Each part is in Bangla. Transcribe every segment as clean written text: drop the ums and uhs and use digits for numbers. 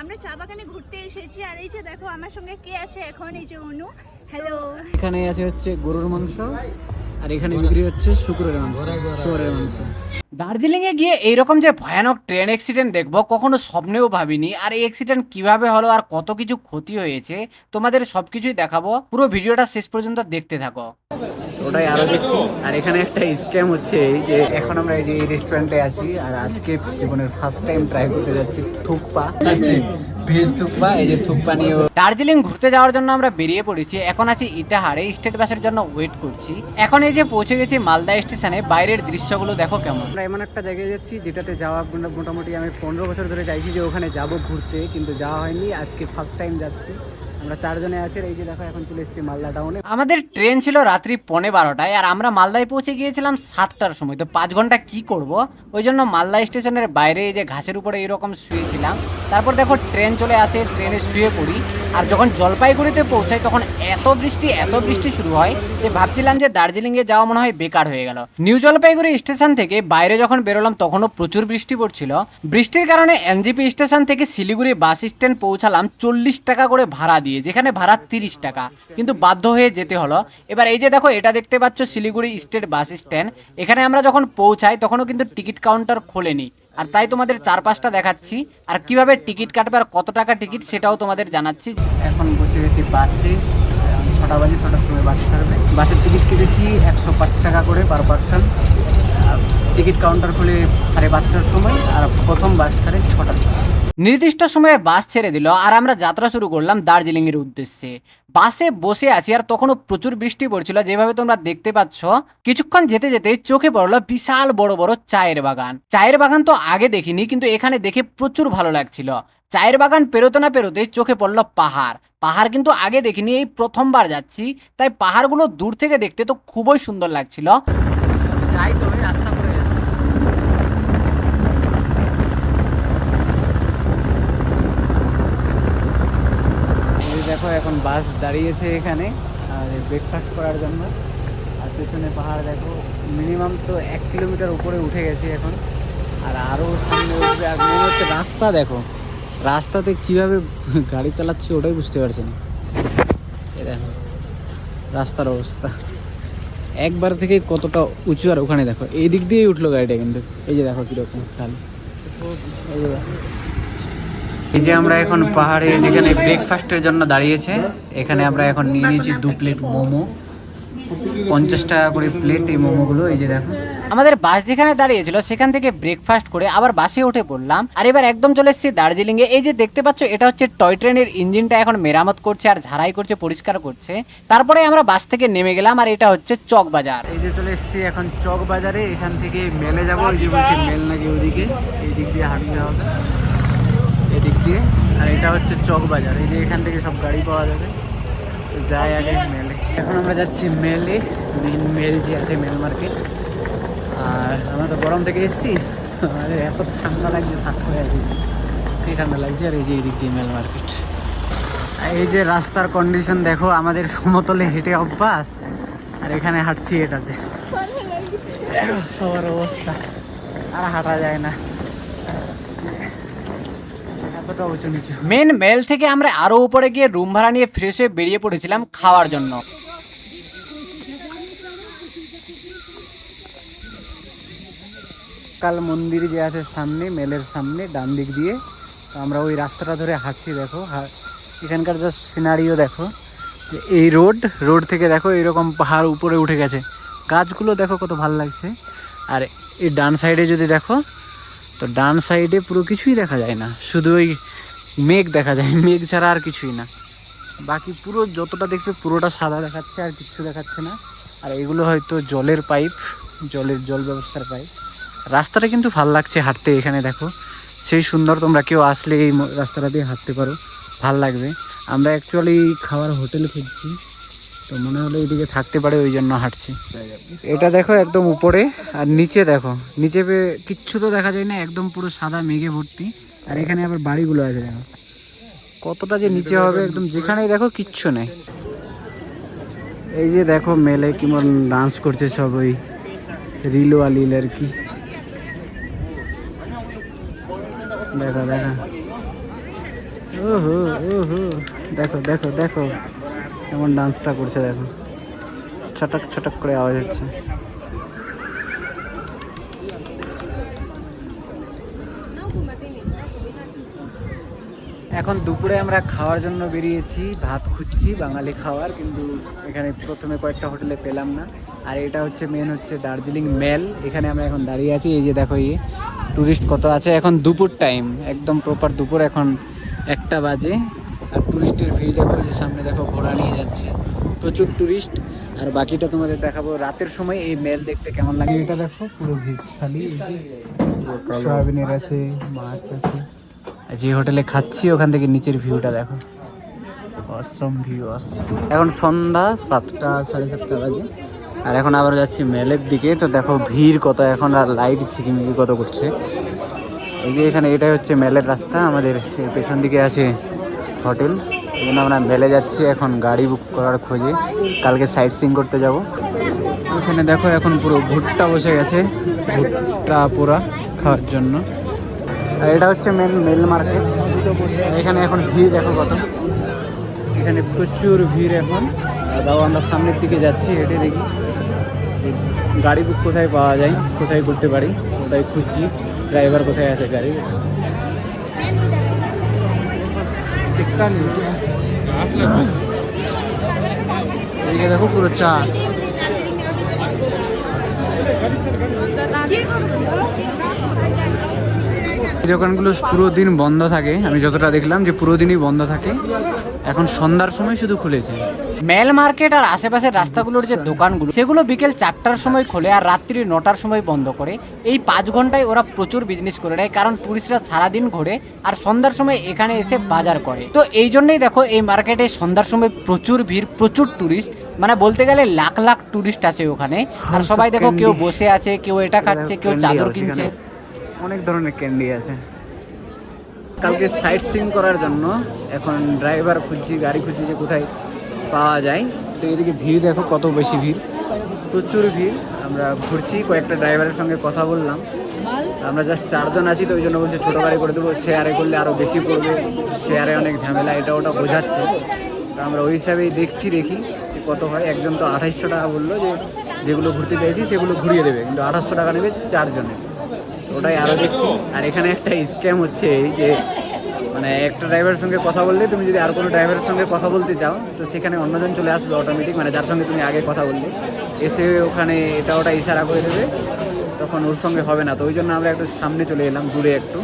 আমরা চা বাগানে ঘুরতে এসেছি আর এই যে দেখো আমার সঙ্গে কে আছে এখন, এই যে অনু। হ্যালো। এখানে আছে হচ্ছে গরুর মাংস আর এখানে বিক্রি হচ্ছে শুকরের মাংস, শুয়োরের মাংস। দার্জিলিং এ গিয়ে এইরকম যে ভয়ানক ট্রেন অ্যাক্সিডেন্ট দেখবো কখনো স্বপ্নেও ভাবিনি। আর এই অ্যাক্সিডেন্ট কিভাবে হলো আর কত কিছু ক্ষতি হয়েছে তোমাদের সবকিছুই দেখাবো, পুরো ভিডিওটা শেষ পর্যন্ত দেখতে থাকো। ওটাই আরো দেখছি। আর এখানে একটা স্ক্যাম হচ্ছে, এই যে এখন আমরা এই যে রেস্টুরেন্টে আছি আর আজকে জীবনের ফার্স্ট টাইম ট্রাই করতে যাচ্ছি থুকপা, ভেজ থুকপা। এই যে থুকপা নিয়ে দার্জিলিং ঘুরতে যাওয়ার জন্য আমরা বেরিয়ে পড়েছি। এখন আছি ইটাহারে, স্টেট বাসের জন্য ওয়েট করছি। এখন এই যে পৌঁছে গেছি মালদা স্টেশনে, বাইরের দৃশ্যগুলো দেখো কেমন। আমরা এমন একটা জায়গায় যাচ্ছি যেটাতে যাওয়া মোটামুটি আমি 15 বছর ধরে চাইছি যে ওখানে যাব ঘুরতে, কিন্তু যাওয়া হয়নি। আজকে ফার্স্ট টাইম যাচ্ছি। আমরা 4 জনে আছি। এই যে দেখো এখন চলে এসেছি মালদা টাউনে। আমাদের ট্রেন ছিল রাত্রি 12:15টায় আর আমরা মালদায় পৌঁছে গিয়েছিলাম 7টার সময়। তো 5 ঘন্টা কি করব, ওই জন্য মালদা স্টেশনের বাইরে এই যে ঘাসের উপরে এরকম শুয়েছিলাম। তারপর দেখো ট্রেন চলে আসে, ট্রেনে শুয়ে পড়ি। আর যখন জলপাইগুড়িতে পৌঁছাই তখন এত বৃষ্টি শুরু হয় যে ভাবছিলাম যে দার্জিলিংয়ে যাওয়া মনে হয় বেকার হয়ে গেল। নিউ জলপাইগুড়ি স্টেশন থেকে বাইরে যখন বেরোলাম তখনও প্রচুর বৃষ্টি পড়ছিল। বৃষ্টির কারণে এনজিপি স্টেশন থেকে শিলিগুড়ি বাস স্ট্যান্ড পৌঁছালাম 40 টাকা করে ভাড়া দিয়ে, যেখানে ভাড়া 30 টাকা, কিন্তু বাধ্য হয়ে যেতে হলো। এবার এই যে দেখো এটা দেখতে পাচ্ছ শিলিগুড়ি স্টেট বাস স্ট্যান্ড। এখানে আমরা যখন পৌঁছাই তখনও কিন্তু টিকিট কাউন্টার খোলেনি, আর তাই তোমাদের চারপাশটা দেখাচ্ছি আর কিভাবে টিকিট কাটবে আর কত টাকা টিকিট সেটাও তোমাদের জানাচ্ছি। এখন বসে গেছি বাসে, 6টা বাজে, 6টার সময় বাস ছাড়বে। বাসের টিকিট কেটেছি 105 টাকা করে পার পার্সন। টিকিট কাউন্টার খুলে 5:30টার সময় আর প্রথম বাস ছাড়ে 6টার সময়। নির্দিষ্ট সময়ে বাস ছেড়ে দিল আর আমরা যাত্রা শুরু করলাম দার্জিলিং এর উদ্দেশ্যে। বাসে বসে আছি আর তখনও প্রচুর বৃষ্টি পড়ছিল, যেভাবে তোমরা দেখতে পাচ্ছ। কিছুক্ষণ যেতে যেতে চোখে পড়লো বিশাল বড় বড় চায়ের বাগান। চায়ের বাগান তো আগে দেখিনি, কিন্তু এখানে দেখে প্রচুর ভালো লাগছিল। চায়ের বাগান পেরোতে না পেরোতে চোখে পড়লো পাহাড়। পাহাড় কিন্তু আগে দেখিনি, এই প্রথমবার যাচ্ছি, তাই পাহাড়গুলো দূর থেকে দেখতে তো খুবই সুন্দর লাগছিল। যাই তো রাস্তা পড়ে গেছে। দেখো এখন বাস দাঁড়িয়েছে এখানে আর ব্রেকফাস্ট করার জন্য। আর পেছনে পাহাড় দেখো, মিনিমাম তো 1 কিলোমিটার উপরে উঠে গেছি এখন, আর আরও সামনে উঠবে। আর মনে হচ্ছে রাস্তা দেখো, রাস্তাতে কিভাবে গাড়ি চালাচ্ছি ওটাই বুঝতে পারছি না। এই দেখো রাস্তার অবস্থা একবার থেকে কতটা উঁচু। আর ওখানে দেখো এই দিক দিয়েই উঠলো গাড়িটা, কিন্তু এই যে দেখো কিরকম খালি। এই যে আমরা এখন পাহাড়ে যেখানে ব্রেকফাস্টের জন্য দাঁড়িয়েছে, এখানে আমরা এখন নিয়ে নিয়েছি 2 প্লেট মোমো, 50 টাকা করে প্লেট এই মোমোগুলো। এই যে দেখো আমাদের বাস যেখানে দাঁড়িয়েছিল সেখান থেকে ব্রেকফাস্ট করে আবার বাসে উঠে পড়লাম। আর এবার একদম চলে এসেছি দার্জিলিং এ। এই যে দেখতে পাচ্ছ এটা হচ্ছে টয় ট্রেনের ইঞ্জিনটা এখন মেরামত করছে আর ঝাড়াই করছে, পরিষ্কার করছে। তারপরে আমরা বাস থেকে নেমে গেলাম আর এটা হচ্ছে চক বাজার। এই যে চলে এসেছি এখন চক বাজারে। এখান থেকে মেলে যাবো, ওই যে বলছি মেল নাকি ওইদিকে, এই দিক দিয়ে হাঁটতে হবে এদিক দিয়ে। আর এটা হচ্ছে চক বাজার, এই যে এখান থেকে সব গাড়ি পাওয়া যাবে। যাই আগে মেলে। এখন আমরা যাচ্ছি মেলে, মেন মেল যে আছে মেল মার্কেট। আর আমরা তো গরম থেকে এসেছি, আমাদের এত ঠান্ডা লাগছে, সাত করে আছি, সেই ঠান্ডা লাগছে। আর এই যে এদিক দিয়ে মেল মার্কেট। এই যে রাস্তার কন্ডিশন দেখো, আমাদের সমতলে হেঁটে অভ্যাস আর এখানে হাঁটছি এটাতে, সবার অবস্থা আর হাঁটা যায় না, এতটা উঁচু নিচু। মেন মেল থেকে আমরা আরো উপরে গিয়ে রুম ভাড়া নিয়ে ফ্রেশ হয়ে বেরিয়ে পড়েছিলাম খাওয়ার জন্য। কাল মন্দির যে আছে সামনে, মেলের সামনে ডান দিক দিয়ে, তো আমরা ওই রাস্তাটা ধরে হাঁটছি। দেখো এখানকার জাস্ট সিনারিও দেখো, যে এই রোড থেকে দেখো এরকম পাহাড় উপরে উঠে গেছে, গাছগুলো দেখো কত ভালো লাগছে। আর এই ডান সাইডে যদি দেখো, তো ডান সাইডে পুরো কিছুই দেখা যায় না, শুধু ওই মেঘ দেখা যায়, মেঘ ছাড়া আর কিছুই না। বাকি পুরো যতটা দেখবে পুরোটা সাদা দেখাচ্ছে, আর কিচ্ছু দেখাচ্ছে না। আর এগুলো হয়তো জলের পাইপ, জল ব্যবস্থার পাইপ। রাস্তাটা কিন্তু ভাল লাগছে হাঁটতে, এখানে দেখো সেই সুন্দর। তোমরা কেউ আসলে এই রাস্তাটা দিয়ে হাঁটতে পারো, ভাল লাগবে। আমরা অ্যাকচুয়ালি খাওয়ার হোটেল খুঁজছি, তো মনে হলো এইদিকে থাকতে পারে, ওই জন্য হাঁটছি। এটা দেখো একদম উপরে, আর নিচে দেখো, নিচে কিচ্ছু তো দেখা যায় না, একদম পুরো সাদা মেঘে ভর্তি। আর এখানে আবার বাড়িগুলো আছে, দেখো কতটা যে নিচে হবে, একদম যেখানেই দেখো কিচ্ছু নেই। এই যে দেখো মেলে কেমন ডান্স করছে সব, ওই রিলো আলিল আর কি, দেখা ওহো ওহো, দেখো দেখো দেখো কেমন ডান্সটা করছে, দেখো ছটক ছটক করে আওয়াজ হচ্ছে। এখন দুপুরে আমরা খাওয়ার জন্য বেরিয়েছি, ভাত খুঁজছি বাঙালি খাওয়ার, কিন্তু এখানে প্রথমে কয়েকটা হোটেলে পেলাম না। আর এটা হচ্ছে মেন হচ্ছে দার্জিলিং মেল, এখানে আমরা এখন দাঁড়িয়ে আছি। এই যে দেখো টুরিস্ট কত আছে, এখন দুপুর টাইম, একদম প্রপার দুপুর, এখন 1টা বাজে। আর টুরিস্টের ভিড় দেখো, যে সামনে দেখো ঘোড়া নিয়ে যাচ্ছে, প্রচুর টুরিস্ট। আর বাকিটা তোমাদের দেখাবো রাতের সময় এই মেল দেখতে কেমন লাগে। এটা দেখো পুরো ভিজ থালি, সয়াবিনের আছে, মাছ আছে। যে হোটেলে খাচ্ছি ওখান থেকে নিচের ভিউটা দেখো, অসম ভিউ অসম। এখন সন্ধ্যা 7টা 7:30 বাজে, আর এখন আবার যাচ্ছি মেলের দিকে। তো দেখো ভিড় কত এখন, আর লাইট ঝিকিমিকি কত করছে। এই যে এখানে এটাই হচ্ছে মেলের রাস্তা, আমাদের পেছন দিকে আছে হোটেল, এই জন্য আমরা মেলে যাচ্ছি এখন গাড়ি বুক করার খোঁজে, কালকে সাইট সিইং করতে যাব। ওখানে দেখো এখন পুরো ভুট্টা বসে গেছে, ভুট্টা পোড়া খাওয়ার জন্য। আর এটা হচ্ছে মেন মেল মার্কেট, এখানে এখন ভিড় দেখো কত, এখানে প্রচুর ভিড় এখন। দাও আমরা সামনের দিকে যাচ্ছি, হেঁটে দেখি গাড়ি বুক কোথায় পাওয়া যায়, কোথায় করতে পারি, ওটাই খুঁজছি। ড্রাইভার কোথায় আছে গাড়ি, এদিকে দেখো পুরো চা। এই দোকানগুলো পুরো দিন বন্ধ থাকে, আমি যতটা দেখলাম যে পুরো দিনই বন্ধ থাকে, এখন সন্ধ্যার সময় শুধু খুলেছে। মেল মার্কেট আর আশেপাশের রাস্তাগুলোর যে দোকানগুলো, সেগুলো বিকেল 4টার সময় খোলে আর রাত্রি 9টার সময় বন্ধ করে। এই 5 ঘন্টায় ওরা প্রচুর বিজনেস করে নেয়, কারণ টুরিস্টরা সারাদিন ঘোরে আর সন্ধ্যার সময় এখানে এসে বাজার করে। তো এই জন্যই দেখো এই মার্কেটে সন্ধ্যার সময় প্রচুর ভিড়, প্রচুর টুরিস্ট, মানে বলতে গেলে লাখ লাখ টুরিস্ট আছে ওখানে। আর সবাই দেখো কেউ বসে আছে, কেউ এটা খাচ্ছে, কেউ চাদর কিনছে, অনেক ধরনের ক্যান্ডি আছে। কালকে সাইট সিইং করার জন্য এখন ড্রাইভার খুঁজছি, গাড়ি খুঁজছি যে কোথায় পাওয়া যায়। তো এদিকে ভিড় দেখো কত বেশি ভিড়, প্রচুর ভিড়। আমরা ঘুরছি, কয়েকটা ড্রাইভারের সঙ্গে কথা বললাম, আমরা জাস্ট 4 জন আছি, তো ওই জন্য বলছে ছোটো গাড়ি করে দেবো, শেয়ারে করলে আরও বেশি পড়বে, শেয়ারে অনেক ঝামেলা, এটা ওটা বোঝাচ্ছে। তো আমরা ওই হিসাবেই দেখি কত হয়। একজন তো 2800 টাকা বললো, যে যেগুলো ঘুরতে চাইছি সেগুলো ঘুরিয়ে দেবে, কিন্তু 2800 টাকা নেবে 4 জনের, ওটাই আরও দেখছি। আর এখানে একটা স্ক্যাম হচ্ছে এই যে, মানে একটা ড্রাইভারের সঙ্গে কথা বললে, তুমি যদি আর কোনো ড্রাইভারের সঙ্গে কথা বলতে চাও, তো সেখানে অন্যজন চলে আসবে অটোমেটিক, মানে যার সঙ্গে তুমি আগে কথা বললে, এসে ওখানে এটা ওটা ইশারা করে দেবে, তখন ওর সঙ্গে হবে না। তো ওই জন্য আমরা একটু সামনে চলে এলাম, দূরে একটু,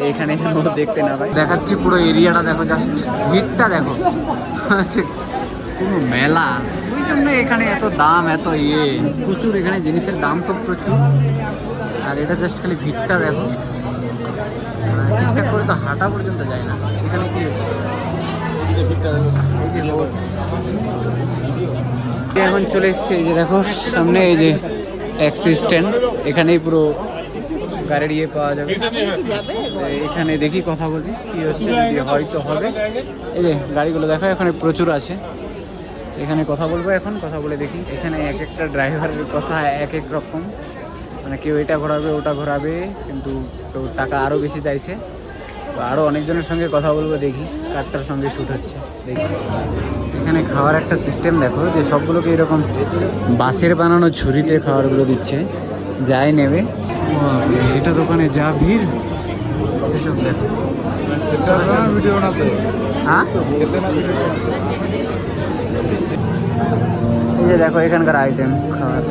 এইখানে দেখতে না ভাই। দেখাচ্ছি পুরো এরিয়াটা দেখো, জাস্ট ভিড়টা দেখো, পুরো মেলা। ওই জন্য এখানে এত দাম, এত প্রচুর এখানে জিনিসের দাম তো প্রচুর। আর এটা জাস্ট খালি ভিড়টা দেখো, ঠিকঠাক করে তো হাঁটা পর্যন্ত যায় না। এখানে কি এখন চলে এসছে, এই যে দেখো সামনে এই যে ট্যাক্সি স্ট্যান্ড, এখানেই পুরো গাড়ির পাওয়া যাবে। এখানে দেখি কথা বলি কি হচ্ছে, যদি হয়তো হবে। এই যে গাড়িগুলো দেখো এখানে প্রচুর আছে, এখানে কথা বলবো এখন, কথা বলে দেখি। এখানে এক একটা ড্রাইভারের কথা এক এক রকম, মানে কেউ এটা ঘোরাবে ওটা ঘোরাবে, কিন্তু তো টাকা আরও বেশি চাইছে। তো আরও অনেকজনের সঙ্গে কথা বলবো, দেখি কারটার সঙ্গে শ্যুট হচ্ছে দেখি। এখানে খাওয়ার একটা সিস্টেম দেখো, যে সবগুলোকে এরকম বাঁশের বানানো ঝুড়িতে খাবারগুলো দিচ্ছে, যাই নেবে। এটা দোকানে যা ভিড়, হ্যাঁ এই যে দেখো এখানকার আইটেম খাবার।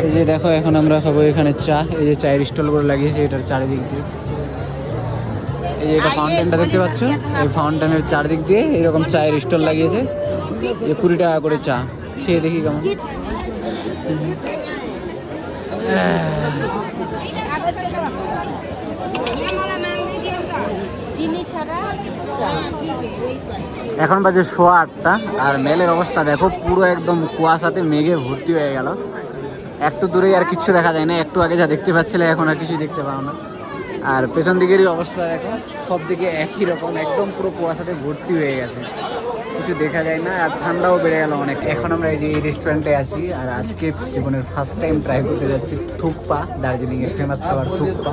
এই যে দেখো এখন আমরা খাবো এখানে চা, এই যে চায়ের স্টলগুলো লাগিয়েছে এটার চারিদিক দিয়ে। এই যে এটা ফাউন্টেনটা দেখতে পাচ্ছ, এই ফাউন্টেনের চারদিক দিয়ে এরকম চায়ের স্টল লাগিয়েছে, যে 20 টাকা করে চা। খেয়ে দেখি কেমন। এখন বাজে 8:15, আর মেলের অবস্থা দেখো পুরো একদম কুয়াশাতে মেঘে ভর্তি হয়ে গেল। একটু দূরেই আর কিচ্ছু দেখা যায় না, একটু আগে যা দেখতে পাচ্ছিলে এখন আর কিছু দেখতে পাও না। আর পেছন দিকেরই অবস্থা দেখো, সব দিকে একই রকম, একদম পুরো কুয়াশাতে ভর্তি হয়ে গেছে। কিছু দেখা যায় না, আর ঠান্ডাও বেড়ে গেল অনেক। এখন আমরা এই যে এই রেস্টুরেন্টে আছি, আর আজকে জীবনের ফার্স্ট টাইম ট্রাই করতে যাচ্ছি থুকপা, দার্জিলিংয়ের ফেমাস খাবার থুকপা।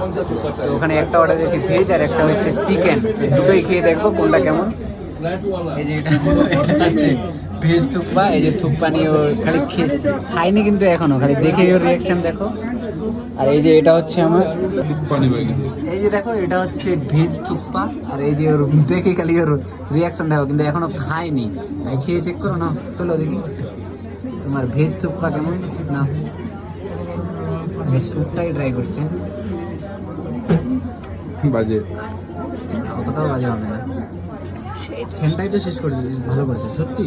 তো ওখানে একটা অর্ডার দিয়েছি ভেজ, আর একটা হচ্ছে চিকেন। দুটোই খেয়ে দেখবো কোনটা কেমন। এই যে এটা ভেজ থুকপা, এই যে থুকপা নিয়ে ওর খালি খাইনি কিন্তু এখনো, খালি দেখে ওর রিয়াকশন দেখো। আর এই যে এটা হচ্ছে আমার, এই যে দেখো এটা হচ্ছে ভেজ থুকপা, আর এই যে ওর দেখে খালি ওর রিয়াকশন দেখো, কিন্তু এখনো খাইনি। খেয়ে চেক করো না, তোলো দেখি তোমার ভেজ থুকপা কেমন না। স্যুপটাই ট্রাই করছে, বাজে, অতটাও বাজে হবে না। সেন্টাই তো শেষ করেছে, ভালো করেছে সত্যি।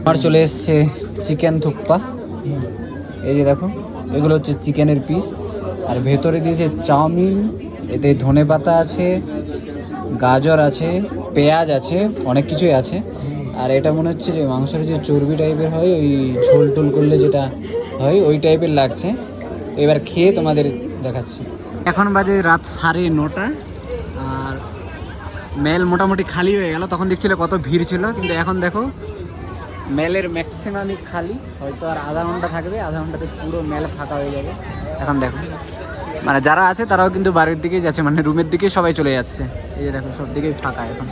আমার চলে এসছে চিকেন থুকপা, এই যে দেখো এগুলো হচ্ছে চিকেনের পিস, আর ভেতরে দিয়েছে চাউমিন, এতে ধনেপাতা আছে, গাজর আছে, পেঁয়াজ আছে, অনেক কিছুই আছে। আর এটা মনে হচ্ছে যে মাংসের যে চর্বি টাইপের হয়, ওই ঝোল টোল করলে যেটা হয় ওই টাইপের লাগছে। তো এবার খেয়ে তোমাদের দেখাচ্ছি। এখন বাজে রাত 9:30, আর মেল মোটামুটি খালি হয়ে গেল। তখন দেখছিল কত ভিড় ছিল, কিন্তু এখন দেখো মেলের ম্যাক্সিমামই খালি। হয়তো আর আধা ঘন্টা থাকবে, আধা ঘন্টাতে পুরো মেল ফাঁকা হয়ে যাবে। এখন দেখো মানে যারা আছে তারাও কিন্তু বাড়ির দিকেই যাচ্ছে, মানে রুমের দিকে সবাই চলে যাচ্ছে। এই যে দেখো সব দিকেই ফাঁকা এখন।